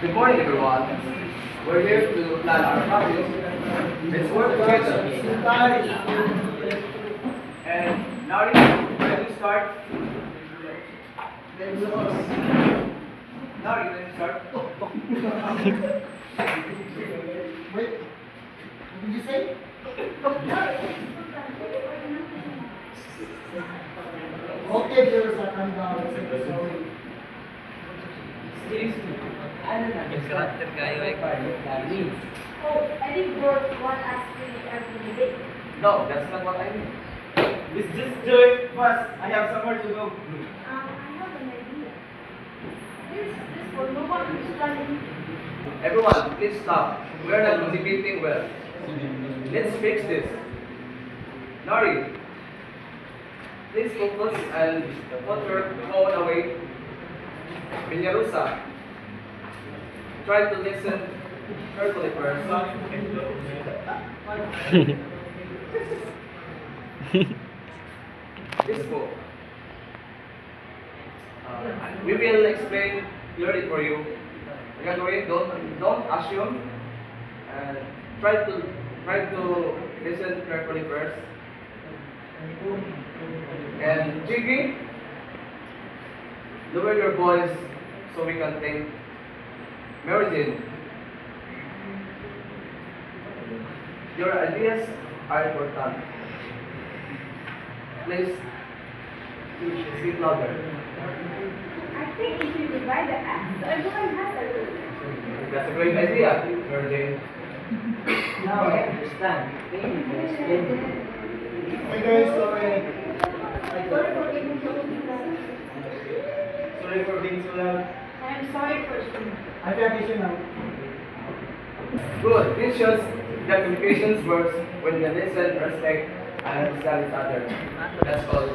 Good morning, everyone. We're here to plan our practice. Let's work together. And now, ready to start? Now, ready to start? Wait, what did you say? Okay, viewers, I'm sorry. Karakter kayo eh. Oh, I think both one asked me every day. No, that's not what I mean. Let's just do it fast. I have somewhere to go. I have an idea. This for no one is studying. Everyone, please stop. We're not motivating well. Let's fix this. Nari, please focus and put your phone away. Vinyarusa, try to listen carefully first. This book. We will explain clearly for you. Gagawin, don't assume and try to listen carefully first. And Jiggy, lower your voice so we can think. Meridin, your ideas are important. Please speak louder. I think if you divide the act, so everyone has a role. That's a great idea, Meridin. Now I understand. Thank you for explaining. Hey guys, sorry. Sorry for being so loud. Sorry for being so loud. I'm sorry for speaking. I can't listen now. Good. This shows that communications works when we listen, respect, and understand each other. That's all.